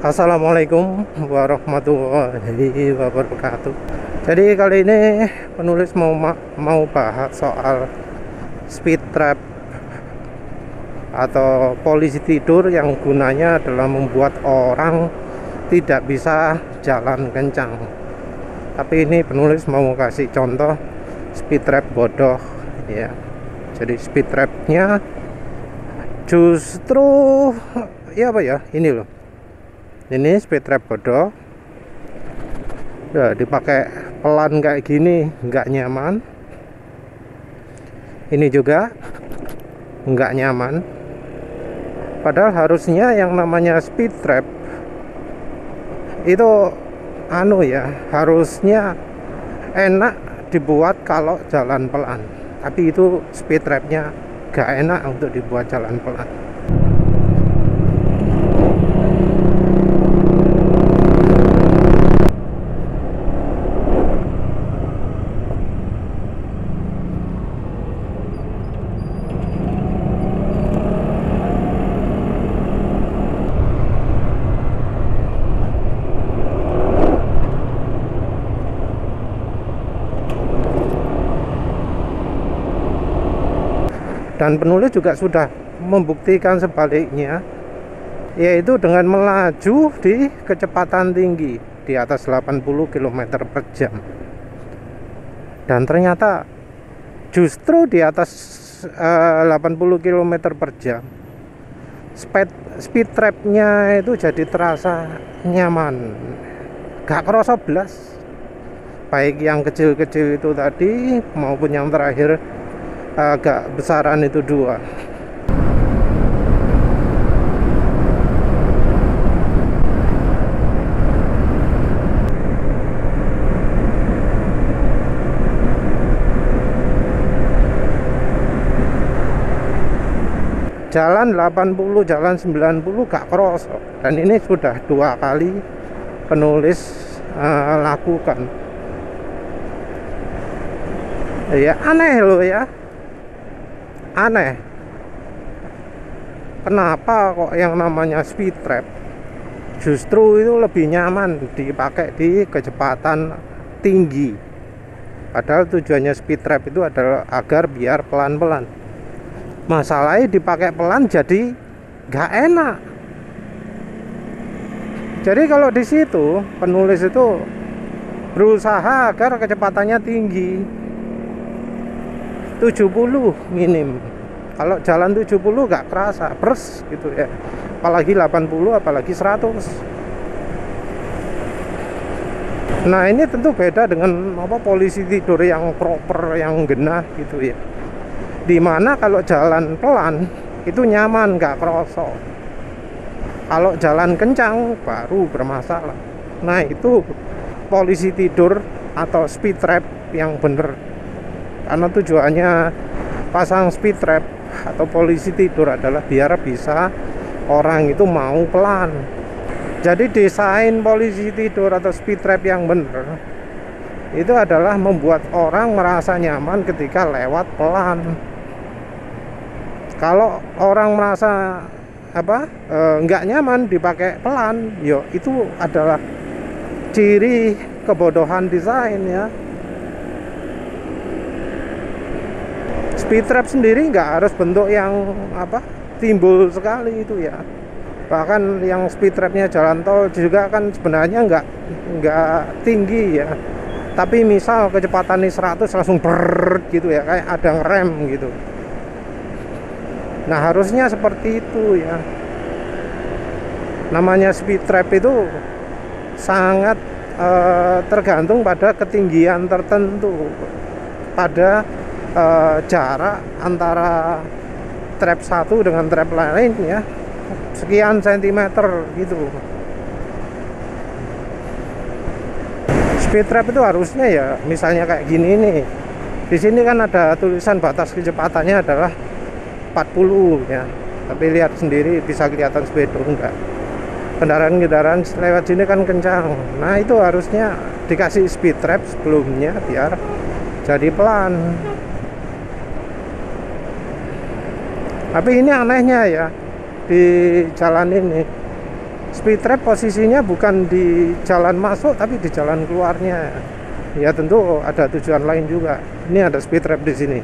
Assalamualaikum warahmatullahi wabarakatuh. Jadi kali ini penulis mau bahas soal speed trap atau polisi tidur yang gunanya adalah membuat orang tidak bisa jalan kencang. Tapi ini penulis mau kasih contoh speed trap bodoh ya. Jadi speed trapnya justru ya apa ya, ini loh. Ini speed trap bodoh ya, dipakai pelan kayak gini nggak nyaman. Ini juga nggak nyaman, padahal harusnya yang namanya speed trap itu harusnya enak dibuat kalau jalan pelan, tapi itu speed trapnya nggak enak untuk dibuat jalan pelan. Dan penulis juga sudah membuktikan sebaliknya, yaitu dengan melaju di kecepatan tinggi di atas 80 km per jam. Dan ternyata justru di atas 80 km per jam speed trapnya itu jadi terasa nyaman, gak kerasa belas. Baik yang kecil-kecil itu tadi maupun yang terakhir agak besaran itu dua. Jalan 80, jalan 90 gak kerosok. Dan ini sudah 2 kali penulis lakukan. Ya aneh loh ya. Aneh, kenapa kok yang namanya speed trap justru itu lebih nyaman dipakai di kecepatan tinggi, padahal tujuannya speed trap itu adalah agar biar pelan-pelan. Masalahnya dipakai pelan jadi gak enak. Jadi kalau di situ penulis itu berusaha agar kecepatannya tinggi, 70 minim. Kalau jalan 70 gak kerasa, pers gitu ya. Apalagi 80, apalagi 100. Nah, ini tentu beda dengan polisi tidur yang proper, yang genah gitu ya. Dimana kalau jalan pelan itu nyaman, gak kerasa. Kalau jalan kencang baru bermasalah. Nah, itu polisi tidur atau speed trap yang bener. Karena tujuannya pasang speed trap atau polisi tidur adalah biar bisa orang itu mau pelan. Jadi desain polisi tidur atau speed trap yang benar itu adalah membuat orang merasa nyaman ketika lewat pelan. Kalau orang merasa nggak nyaman dipakai pelan, itu adalah ciri kebodohan desain ya. Speed trap sendiri nggak harus bentuk yang timbul sekali itu ya. Bahkan yang speed trapnya jalan tol juga kan sebenarnya nggak tinggi ya. Tapi misal kecepatannya 100 langsung gitu ya, kayak ada ngerem gitu. Nah, harusnya seperti itu ya. Namanya speed trap itu sangat tergantung pada ketinggian tertentu, pada jarak antara trap satu dengan trap lain ya, sekian sentimeter gitu. Speed trap itu harusnya ya, misalnya kayak gini nih. Di sini kan ada tulisan batas kecepatannya adalah 40 ya. Tapi lihat sendiri bisa kelihatan speedo enggak. Kendaraan-kendaraan lewat sini kan kencang. Nah, itu harusnya dikasih speed trap sebelumnya biar jadi pelan. Tapi ini anehnya ya, di jalan ini speed trap posisinya bukan di jalan masuk tapi di jalan keluarnya. Ya tentu ada tujuan lain juga. Ini ada speed trap di sini.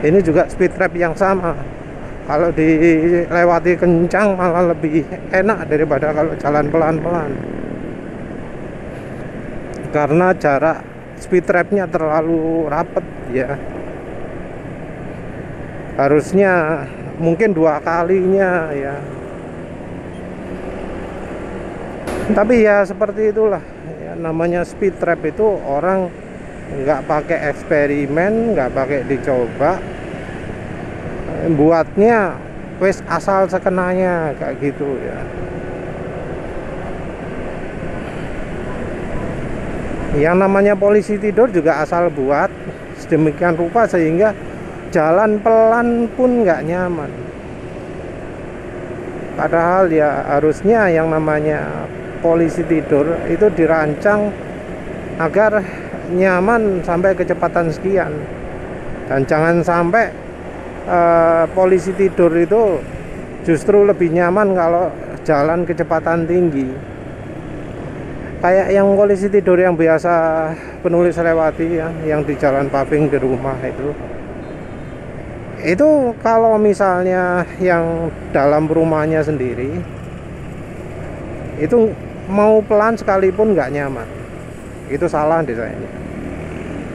Ini juga speed trap yang sama. Kalau dilewati kencang malah lebih enak daripada kalau jalan pelan-pelan. Karena jarak speed trapnya terlalu rapat ya. Harusnya mungkin 2 kalinya ya. Tapi ya seperti itulah ya, namanya speed trap itu orang nggak pakai eksperimen, nggak pakai dicoba, buatnya wes asal sekenanya kayak gitu ya. Yang namanya polisi tidur juga asal buat sedemikian rupa sehingga jalan pelan pun nggak nyaman. Padahal ya harusnya yang namanya polisi tidur itu dirancang agar nyaman sampai kecepatan sekian. Dan jangan sampai polisi tidur itu justru lebih nyaman kalau jalan kecepatan tinggi. Kayak yang polisi tidur yang biasa penulis lewati ya, yang di jalan paving di rumah itu kalau misalnya yang dalam rumahnya sendiri itu mau pelan sekalipun nggak nyaman, itu salah desainnya.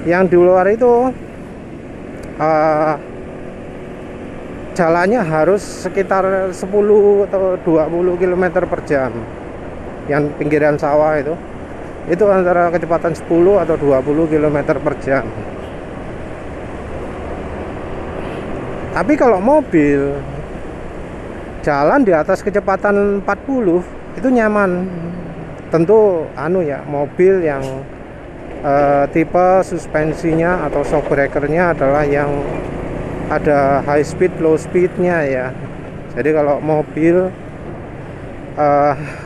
Yang di luar itu jalannya harus sekitar 10 atau 20 km per jam. Yang pinggiran sawah itu antara kecepatan 10 atau 20 km per jam. Tapi kalau mobil jalan di atas kecepatan 40 itu nyaman. Tentu mobil yang tipe suspensinya atau shock breakernya adalah yang ada high speed low speednya ya. Jadi kalau mobil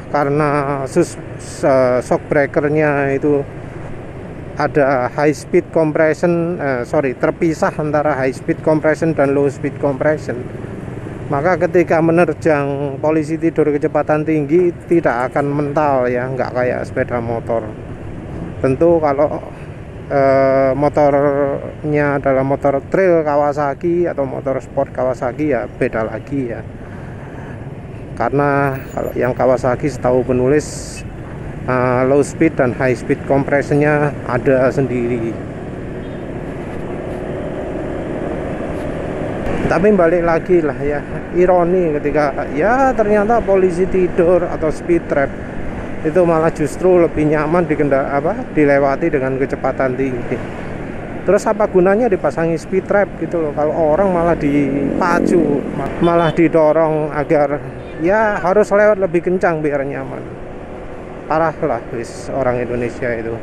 karena shock breakernya itu ada high speed compression, terpisah antara high speed compression dan low speed compression, maka ketika menerjang polisi tidur kecepatan tinggi tidak akan mental ya, nggak kayak sepeda motor. Tentu kalau motornya adalah motor trail Kawasaki atau motor sport Kawasaki ya beda lagi ya. Karena kalau yang Kawasaki setahu penulis low speed dan high speed compressionnya ada sendiri. Tapi balik lagi lah ya, ironi ketika ya ternyata polisi tidur atau speed trap itu malah justru lebih nyaman dilewati dengan kecepatan tinggi. Terus apa gunanya dipasangi speed trap gitu loh, kalau orang malah dipacu, malah didorong agar ya harus lewat lebih kencang biar nyaman. Parah lah wis orang Indonesia itu.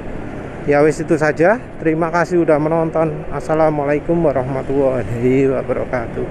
Ya wis itu saja. Terima kasih udah menonton. Assalamualaikum warahmatullahi wabarakatuh.